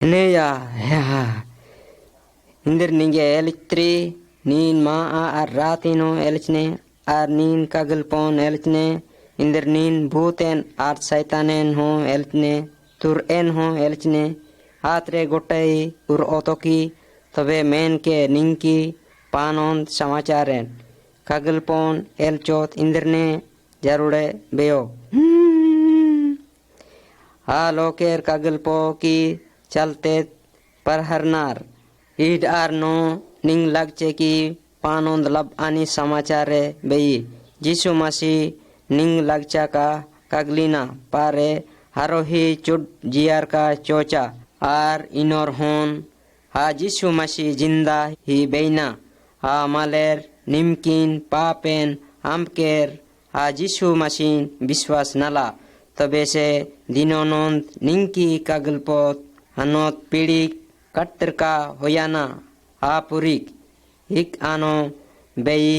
Neya, ya. Indir ninge elitri, nin maa ar ratino elchne, ar nin kagelpon elchne, indir nin bhuten ar saitanen ho elchne, tur en ho elchne, atre gotai ur otoki, तबे main के निंकी पानों समाचारें कागलपोन एलचोत इंद्रने जरूरे बेयो हा लोकेर कागलपो की चलते पर हरनार ईड आरनो निंग लगचे की पानों लब आनी समाचारे बेई जिसु मसी निंग लगचा का कागलीना पारे हरोही चुड जियार का चोचा आर इनोर होन हा जिसु मसी जिंदा ही बेना हा मालेर निमकिन पापेन आमकेर हा जिसु मसीन विश्वास नला तबे से दिनोनोंद निंकी कागलपोत हनोत पीड़ी कट्टर का होयाना हा पुरिक हिक आनो बेई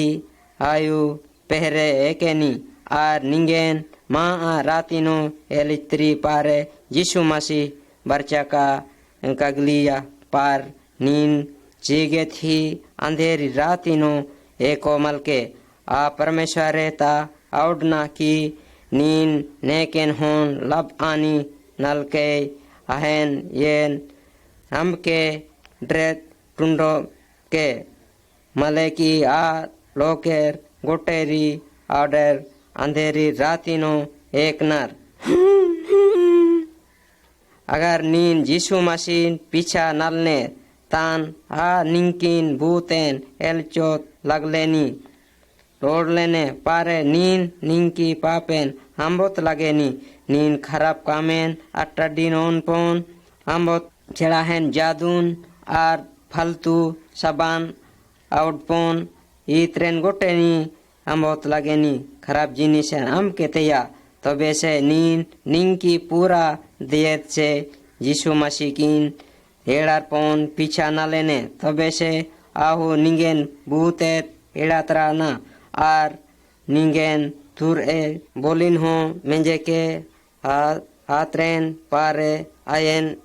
आयु पहरे एकेनी आर निंगेन माँ आ रातिनो एलित्री पारे जिसु मसी बर्चा का कागलिया पार नीन चीगे थी अंधेरी रातिनो एको मलके आ परमेश्वरे ता आउडना की नीन नेकेन होन लब आनी नलके अहेन येन हमके ड्रेत टुंडो के मले की आ लोकेर गोटेरी आर्डर अंधेरी रातिनो एक नर अगर नीन जिसु मसीन पीछा नलने तान आ निंकिन भूतेन एलचोत लगलेनी रोड लेने पारे नीन निंकी पापेन हम्बोत लगेनी नीन खराब कामेन अट्टाडीनोन पोन हम्बोत चढ़ाहेन जादून आर फालतू साबान आउटपोन इत्रेन गोटेनी हम्बोत लगेनी खराब जिनिस हम केतेया तबे से नीन निंकी पूरा दियत से यीशु मसीह किन हेड़ार पोन पीछा न लेने तबे से आहु निंगेन भूतेत हेड़ातरा ना आर निंगेन तुर ए बोलिन हो मेंजे के आत्रेन पारे आयन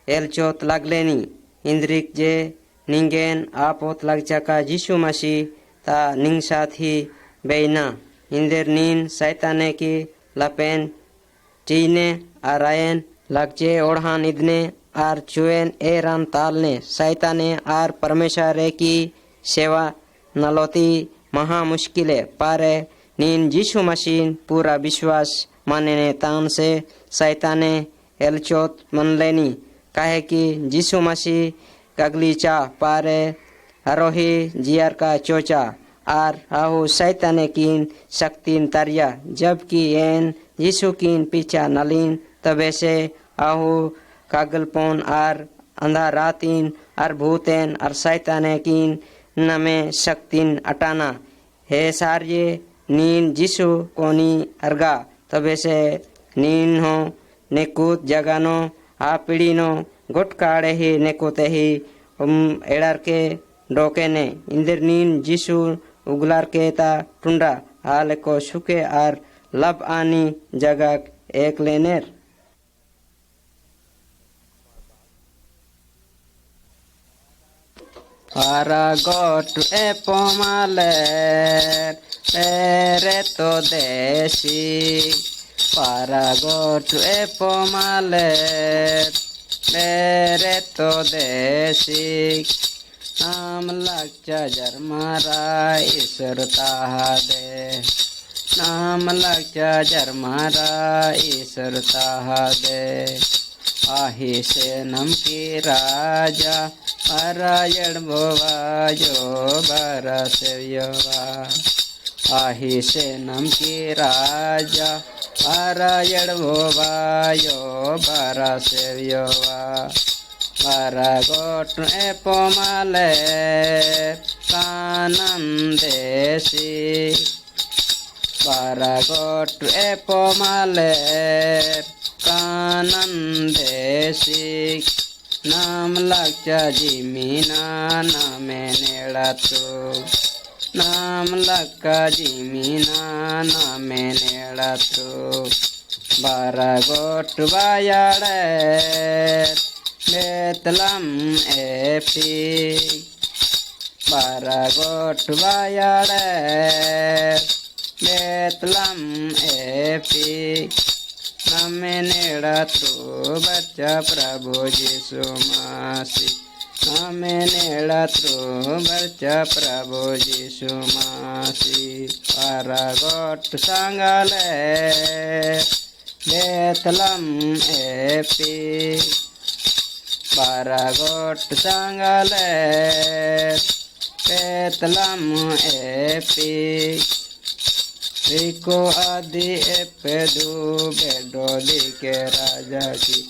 एलचोत लगलेनी इंद्रिक जे निंगेन आपोत लगचका यीशु मसीह ता निंग साथी बेना इंदर नीन सैताने की लपेन चीने आरायन लगचे ओढ़ान इदने आर चुएन एरान तालने सैताने आर परमेश्वरे की सेवा नलोती महा मुश्किले पारे नीन यीशु मसीह पूरा विश्वास मानने तान से सैताने एलचोत मन लेनी काहे कि यीशु मसीह कगली चा पारे हरोही जियर का चोचा आर आहु सैताने कीन शक्तिन तरिया जबकि एन यीशु कीन पीछा नलीन तबे से आहु कागलपोन आर अंधा रातीन आर भूतेन आर सैताने कीन नमे शक्तिन अटाना हे सार्ये नीन यीशु कोनी अर्गा तबे से नीन हो नेकुत जगानो आ पीड़ीनो गोटकाड़े ही नेकुते ही एड़ार के डोके ने इंदर नीन यीशु उगलार के ता टुंडा हाल को सुके आर लब आनी जगह एक लेनेर आरा गोट ए पोमाले रे तो देसी पारा गोट ए पोमाले रे तो देसी नाम लगचा जरमारा ईश्वर ताहा दे नाम लगचा जरमारा ईश्वर ताहा दे आही से नम की राजा अरायण भोवा जो बरा सेव्यवा आही से नम की राजा अरायण भोवा जो बरा सेव्यवा बारा गोट ए पोमाले कानंदेसी बारा गोट ए पोमाले कानंदेसी नाम लगचा जिमीना नामे नेड़ा तो नाम लक्का जिमीना नामे नेड़ा तो बारा गोट बायाड़े Betlam epi Baragot bayare Betlam epi Name nedatu baca Prabhu Yesu Masih Name nedatu baca Prabhu Yesu Masih Baragot sanggale Betlam epi Baragot sanggale Betlam epi Riko adi epedu bedoli ke raja ki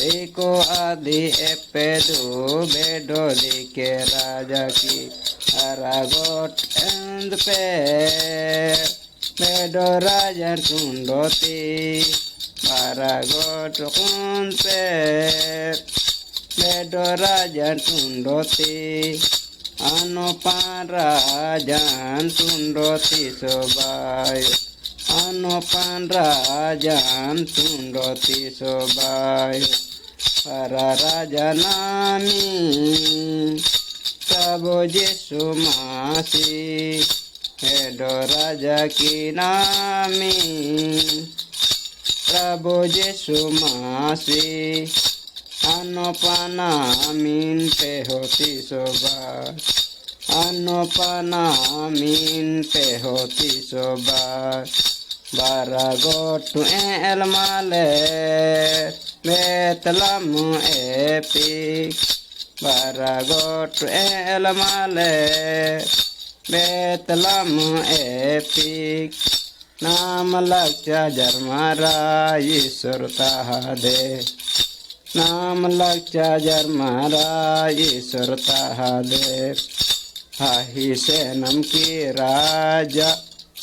Riko adi epedu bedoli ke raja ki Baragot and pe bedo raja tundoti Baragot kunpe bedo raja tundoti Anopan rajan tundoti sobayo Anopan rajan tundoti sobayo Para raja nami Prabhu Yesu Masih Edo raja ki nami Prabhu Yesu Masih Anopana amin pehoti soba Anopana amin pehoti soba Baragotu el male Betlamu epi Baragotu el male Betlamu epi Nam lakcha jarmara Yisur tahade Nam lakcha jarmara Yisur tahade Ahi senam ki raja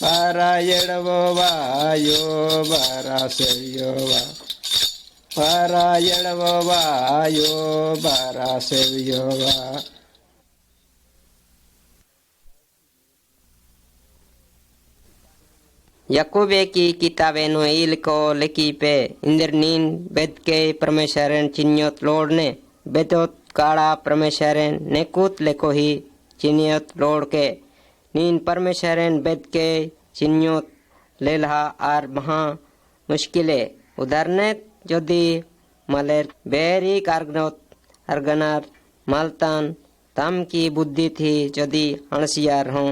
Para yedavo vayo Para sevyo Para yedavo vayo Para sevyo यकूबे की किताबें नोइल को लिखी पे इंद्रनीन बेद के परमेश्वरन चिन्योत लोड़ने बेदोत काड़ा परमेश्वरन नेकूत लेको ही चिन्योत लोड़ के नीन परमेश्वरन बेद के चिन्योत लेलहा आर महा मुश्किले उदाहरणे यदि मलेर बेरी कारगनोत अर्गनार मालतान तम की बुद्धि थी यदि अणसियार हों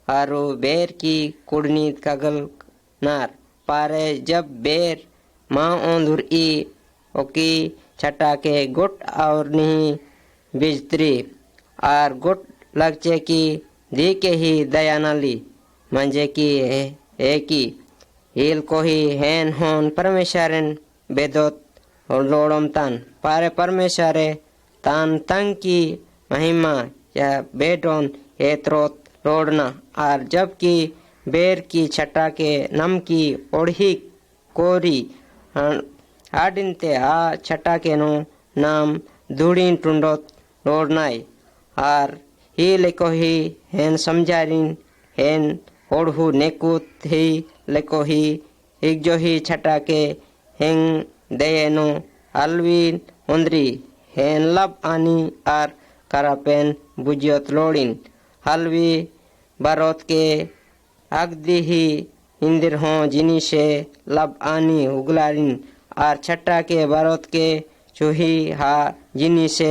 आरु बेर की कुड़नीत कगल नार पारे जब बेर माँ ओंधुर ई ओकी छटा के गुट और नहीं बिजतरी आर गुट लगचे की दी के ही दयानाली मंजे की की हिल को ही हैन होन परमेश्वरन बेदोत और लोड़म तान पारे परमेश्वरे तान तंग की महिमा या बेडोन एत्रोत लोड़ना और जबकि बेर की छटा के नम की ओढ़ी कोरी आडिनते आ छटा के नो नाम धूड़ीन टुंडोत लोड़नाई और ही लेको ही हेन समझारिन हेन ओढ़ू नेकुत ही लेको ही एक जो ही छटा के हें देनो अलवीन उंदरी हेन लब आनी आर करापेन बुझियत लोड़िन हलवी बारोत के अगदी ही इंदिर हों जिनी से लब आनी उगलारिन आर छट्टा के बारोत के चूही हा जिनी से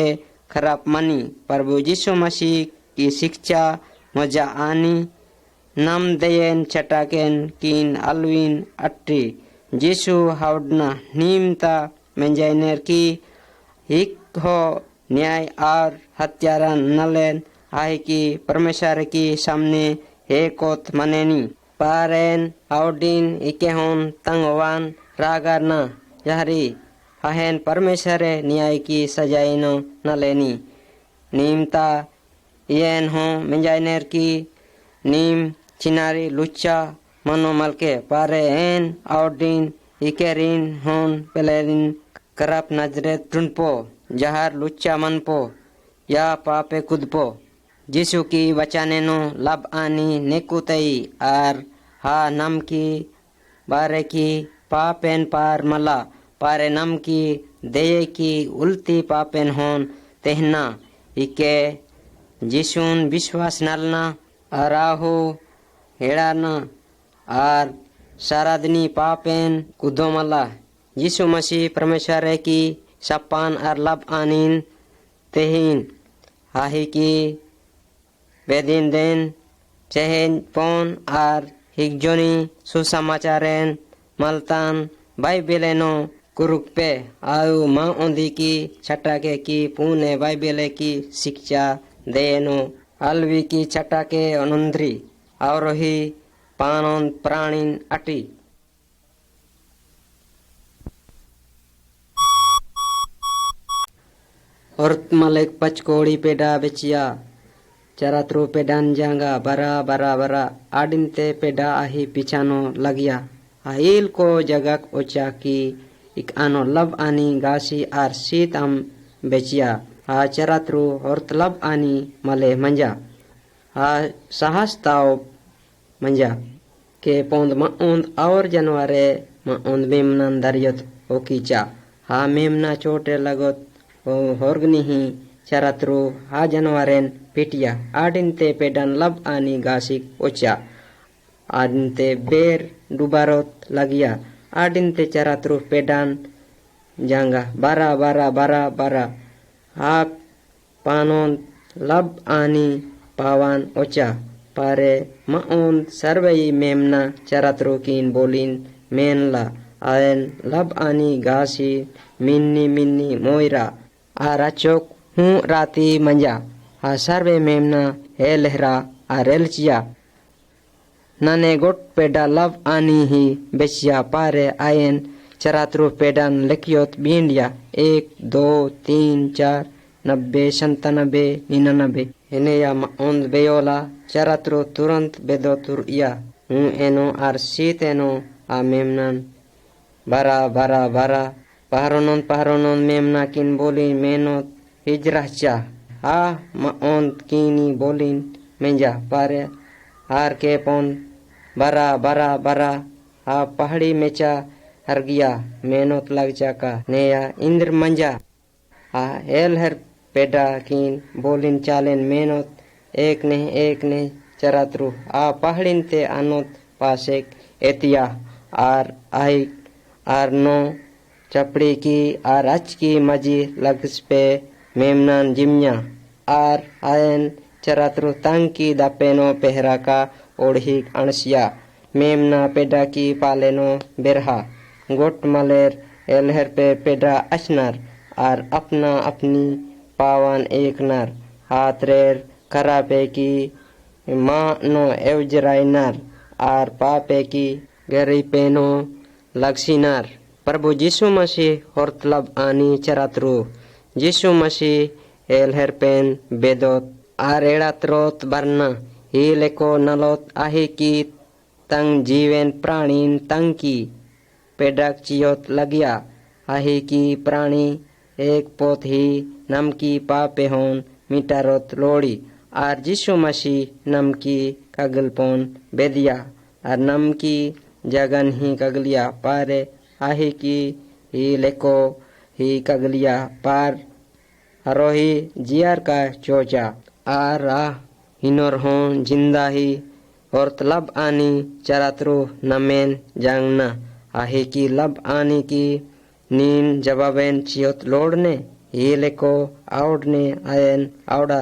खराब मनी प्रभु यीशु मसीह की शिक्षा मजा आनी नम दयन छटाकेन कीन अलविन अट्टी यीशु हाउडना नीमता मंजैनेर की हिक हो न्याय और हत्यारा नलेन आहे की परमेश्वर की सामने हे कोत मनेनी पारेन आउडिन इकेहोन तंगवान रागारना यहरी आहेन परमेश्वर न्याय की सजाइनो नलेनी नीमता येन हो मंजाइनेर की नीम चिनारी लुच्चा मनो मलके पारे एन आउडिन इकेरिन होन पेलेरिन करप नजरे टुनपो जहर लुच्चा मनपो या पापे कुदपो यीशु की बचाने नो लब आनी नेकुतई आर हा नम की बारे की पापेन पार मला पारे नम की देये की उल्टी पापेन होन तेहना इके जिसुन विश्वास नालना अराहो हेड़ाना आर सारादनी पापेन कुदोमला यीशु मसीह परमेश्वर की सपान आर लब आनीन तेहिन हाही की बेदिन देन चेहन पोन आर हिगजोनी सुसमाचारेन मलतान बाइबेलेनो कुरुक पे आयु माँ ओंदी की छटाके की पुणे बाइबेले की शिक्षा देनो अलवी की छटाके अनुंद्री और ही पानों प्राणीन अटी और मलेक पचकोड़ी पेडा बेचिया चरात्रो पेडान जांगा बरा बरा बरा आडिनते पेडा आही पिछानो लगिया आइल को जगक ओचा की इक आनो लब आनी गासी आर सीत आम बेचिया आ चरात्रो और लब आनी मले मंजा आ सहस्ताव मंजा के पोंद माउंद और जनवारे माउंद मेमनान दरियत ओकीचा हा मेमना चोटे लगत ओ होर्गनी ही चरात्रो हा जनवारेन पिटिया आडिनते पेडन लब आनी गासिक ओचा आडिनते बेर डुबारोत लगिया आडिनते चरात्रो पेडन जांगा बारा बारा बारा बारा हा पानोन लब आनी पावान ओचा पारे माउन सर्वई मेमना चरात्रो कीन बोलिन मेनला आयन लब आनी गासी मिन्नी मिन्नी मोयरा आराचोक हूँ राती मंजा आ सर्वे मेमना हे लहरा आ रेलचिया नने गोट पेडा लब आनी ही बेचिया पारे आयन चरात्रो पेडन लिखियोत बींडिया 1 2 3 4 90 97 99 हिनेया माउंद बेयोला चरात्रो तुरंत बेदोतुर इया हूँ एनो आर सीत एनो आ मेमनन बारा बारा बारा पहारोनोन मेमना किन बोली मेनोत हिजराचा आ माउंद कीनी बोलिन मेंजा पारे हार के पोन बारा बारा बारा आ पहाड़ी मेचा हरगिया मेहनत लग जाका नेया इंद्र मंजा आ हेल हर पेडा कीन बोलिन चालेन मेहनत एक ने चरात्रु आ पहाड़ीन ते आनोत पासेक एतिया आर आई आर नो चपड़ी की आर अच की मजी लगस पे मेमनान जिम्या आर आयन चरात्रु तंग की दापेनो पहरा का ओढ़ी अणसिया मेमना पेडा की पालेनो बेरहा गोट मलेर एलहर पे पेडा अचनार आर अपना अपनी पावन एक नर हाथ रेर खरा पे की माँ नो एवजराइनार आर पापे की गरी पेनो लगसिनार प्रभु यीशु मसीह होर्तलब आनी चरात्रो यीशु मसीह एलहर पेन बेदोत आर एड़ात्रोत बरना ही लेको नलोत आहे की तंग जीवन प्राणीन तंग की पेडक चियोत लगिया आहे की प्राणी एक पोत ही नम की पापे होन मिटारोत लोड़ी आर यीशु मसीह नम की कगलपोन बेदिया आर नम की जगन ही कगलिया पारे आहे की ही लेको ही कगलिया पार हरोही जियार का चोचा आर हिनोर होन जिंदा ही और लब आनी चरात्रो नमेन जांगना आहे की लब आनी की नीन जवाबेन चियोत लोड़ने ही लेको आवड़ने आयन आवड़ा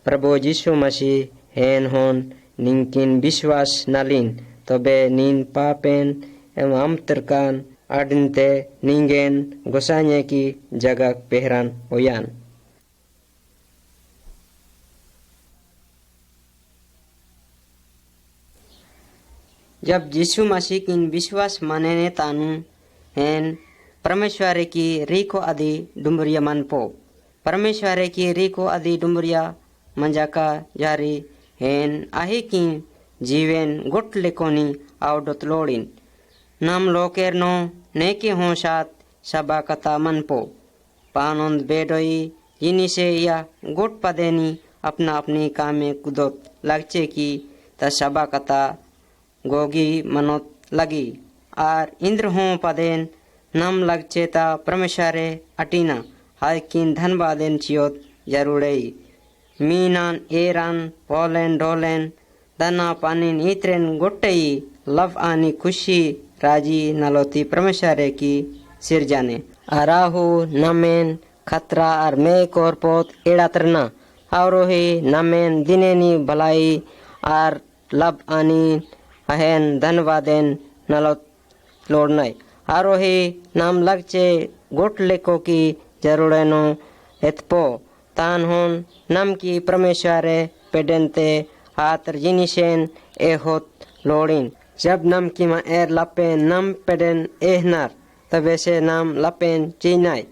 प्रभु यीशु मसीह हेन होन निंकिन विश्वास नालिन तबे नीन पापेन एवं आमतरकान आडिनते निंगेन गोसाने की जगह पेहरान होयान। जब यीशु मसीह की विश्वास माने तानु हेन परमेश्वर की रीको आदि डुमरिया मनपो परमेश्वर की रीको आदि डुमरिया मंजाका जारी हेन आहे की जीवन गुट लेकोनी आवडत लोड़िन नाम लोकेर नो नेके हो सात सबा कथा मनपो पानंद बेडोई जिनी से या गुट पदेनी अपना अपनी कामे कुदोत लगचे की त सबा कथा गोगी मनोत लगी आर इंद्र हो पदेन नम लगचेता परमेश्वरे अटीना हायकिन धनबादेन चियोत जरूरई मीनान एरान पोलेन डोलेन दना पानीन इत्रेन गोट्टई लव आनी खुशी राजी नलोती परमेश्वरे की सिरजाने अराहु नमेन खतरा और मे कोरपोत एड़ातरना आवरोही नमेन दिनेनी भलाई और लब आनी अहेन धनवादेन नलोत लोड़नाई आरोही नाम लगचे गोट लेको की जरूरनो एतपो तान होन नम की परमेश्वरे पेडेंते हातर जिनिशेन एहोत लोड़िन जब नम की मा एर लपेन नम पेडेन एहनार तबे से नाम लपेन चीनाई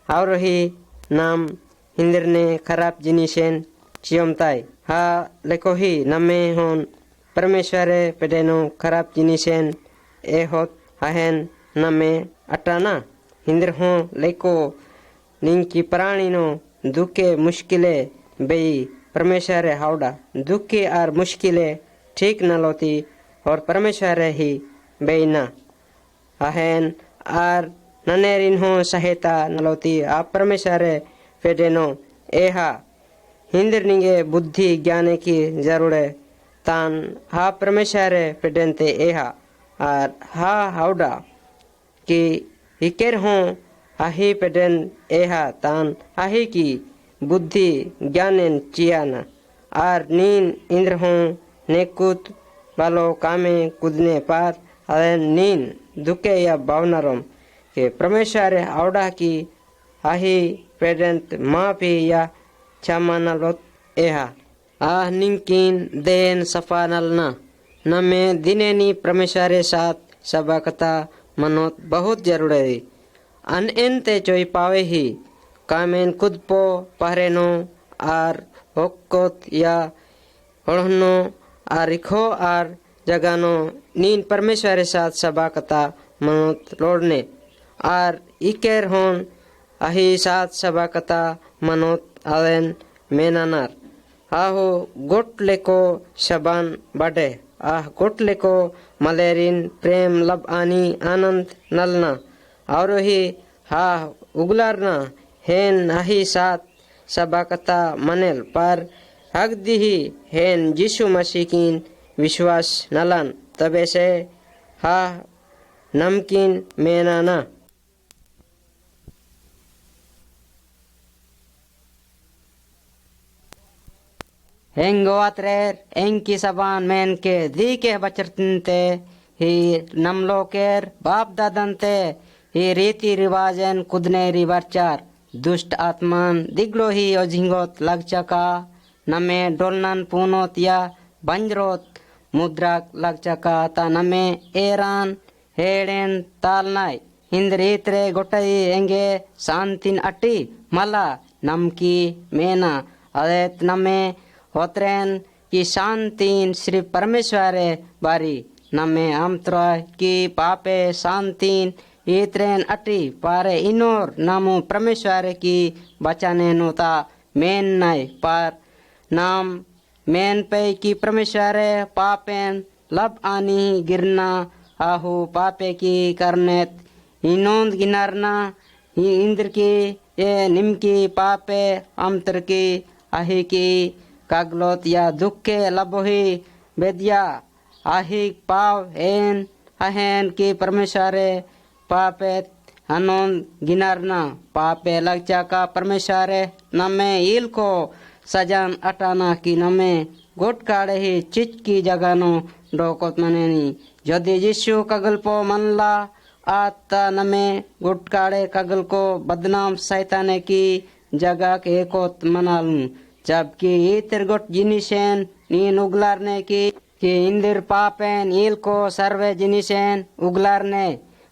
आवरोही नाम हिंदरने खराब जिनिशेन चियमताई हा लेकोही नमे होन परमेश्वरे पेडेनो खराब जिनिशेन एहोत अहेन नमे अटाना हिंदर हो लेको निंकी प्राणीनो दुखे मुश्किले बेई परमेश्वरे हावड़ा दुखे और मुश्किले ठीक न लोती और परमेश्वरे ही बेईना अहेन आर ननेरिन हो सहायता न लोती आप परमेश्वरे फेडेनो एहा हिंदर निंगे बुद्धि ज्ञाने की जरूरे तान हा परमेश्वरे फेडेंते एहा और हा हावड़ा कि हिकेर हो आही पेडेन एहा तान आही की बुद्धि ज्ञानेन चियाना आर नीन इंद्र हो नेकुत बालो कामे कुदने पार अरे नीन दुखे या भावनारोम के परमेश्वर आवड़ा की आही पेडेंत माफी या क्षमा लोत एहा आह निंकिन देन सफा नलना नमे दिनेनी परमेश्वरे साथ सबकता मनोत बहुत जरूरी है अन एनते चोई पावे ही कामेन खुद पो पहरेनो आर होकोत या होनो आर रिखो आर जगानो नीन परमेश्वरे साथ सबकता मनोत लोड़ने आर इकेर होन अही साथ सबकता मनोत आवेन मेनानार आहो गोट लेको शबान बड़े आह गोटले को मलेरिन प्रेम लब आनी आनंद नलना और ही हा उगलारना हेन आही साथ सबकता मनेल पर हगदी ही हेन यीशु मसीह की विश्वास नलन तबे से हा नमकीन मेनाना हेंगोआत्रेर एंकी सबान मेन के दी के बचरतनते ही नमलोकेर बाप दादनते ही रीति रिवाजन कुदने रिवाचार दुष्ट आत्मान दिगलो ही ओझिंगोत लगचका नमे डोलनन पूनोत या बंजरोत मुद्राक लगचका ता नमे एरान हेडेन तालनाय हिंद्रीत्रे गोटई एंगे शांतिन अटी मला नमकी मेना अदेत नमे होत्रेन की शांतिन श्री परमेश्वर बारी नमे आमत्रोय की पापे शांतिन इत्रेन अटी पारे इनोर नामु परमेश्वर की बचाने नोता मेन नाय पार नाम मेन पे की परमेश्वर पापेन लब आनी गिरना आहु पापे की करनेत इनोंद गिनारना इंद्र की ये निमकी पापे आमत्र की आही की कागलोत या दुखे लबोही बेदिया आहिक पाव हेन अहेन की परमेश्वर पापे हनोन गिनारना पापे लगचा का परमेश्वर नमे इल को सजान अटाना की नमे गोट काड़े ही चिच की जगानो डोकोत मनेनी यदि यीशु कगल पो मनला आता नमे गोट काड़े कगल को बदनाम सैताने की जगह के कोत मनालू जबकि इतर गोट जिनिसेन नीन उगलारने की इंदिर पापेन इल को सर्वे जिनिसेन उगलारने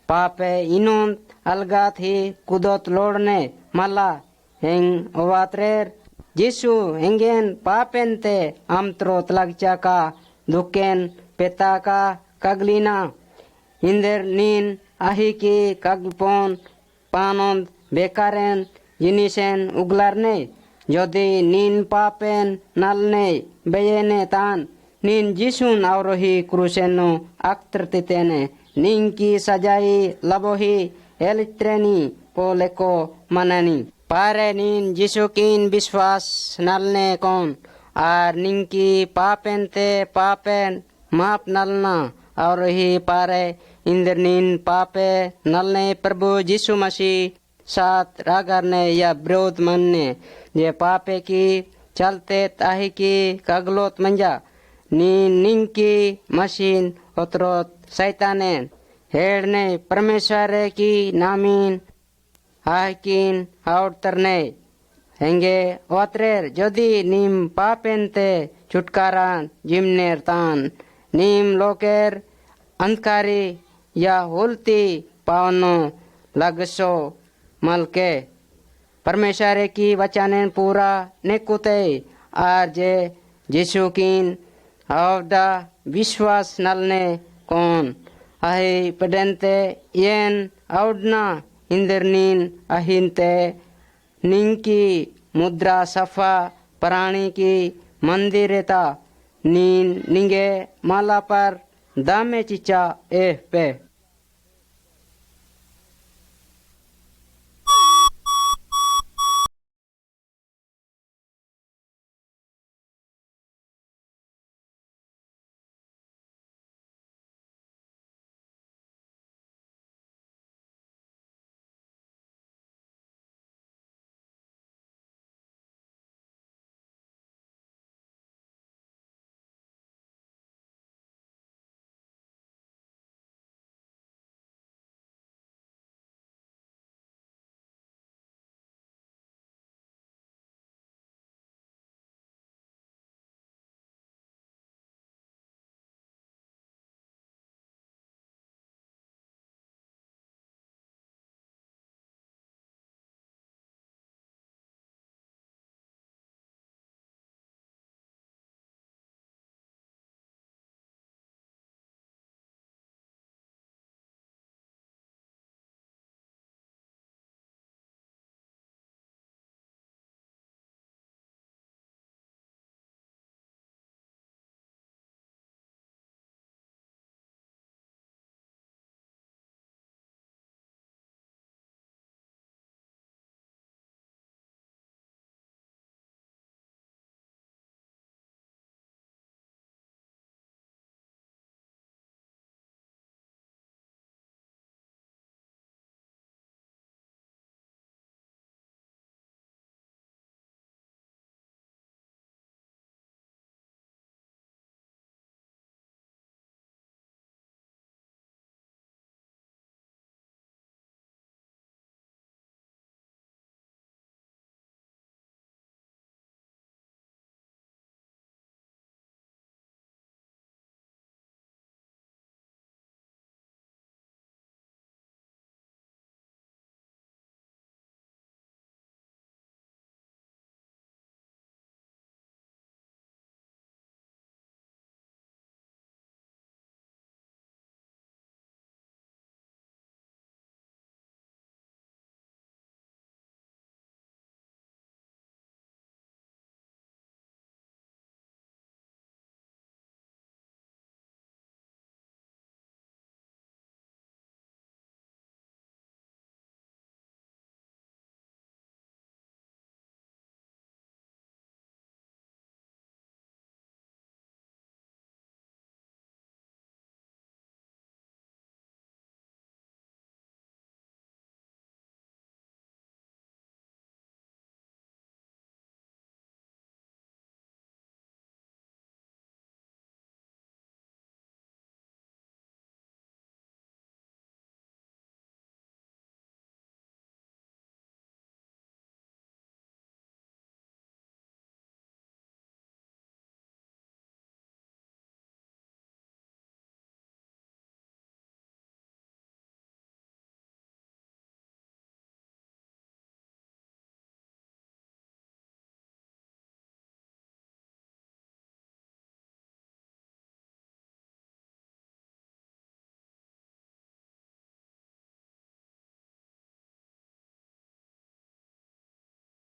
पापे इनोन अलगात ही कुदोत लोड़ने मला हेंग ओवात्रेर जिसु हेंगेन पापेन ते आमत्रोत लगचा का दुकेन पेता का कगलीना इंदिर नीन आही की कगपोन पानों बेकारेन जिनिसेन उगलारने यदि नीन पापेन नलने बेयने तान नीन जिसुन आवरोही क्रूसेनो अक्त्रतितेने नीन की सजाई लबोही ಹೇಳಿತ್ರೇನಿ ಪೋಲೆಕೋ ಮನನಿ ಪಾರೆ ನೀನ್ ಜಿಸುಕಿನ್ ವಿಶ್ವಾಸ್ ನಲ್ನೆ ಕೋನ್ ಆರ್ ನಿಂಕಿ ಪಾಪೆಂತೆ ಪಾಪೆನ್ ಮಾಪ್ ನಲ್ನ और ही पारे इंद्र नीन पापे नलने प्रभु यीशु मसीह साथ रागरने या विरोध मनने ये पापे की चलते ताही की कगलोत मंजा नीन निंकी मशीन उतरोत सैताने हेड़ने परमेश्वर की नामीन हाकिन आउटरने हेंगे ओत्रेर जदि नीम पापेंते छुटकारा जिमनेर तान नीम लोकेर अंधकारी या होलती पावनो लगसो मलके परमेश्वर की वचने पूरा नेकुते आर जे यीशु किन आवदा विश्वास नलने कौन अहि पडेंते येन आवडना इंद्रनीन अहिंते निंकी मुद्रा सफा प्राणी की मंदिरेता नीन निंगे माला पर दामे चिचा एह पे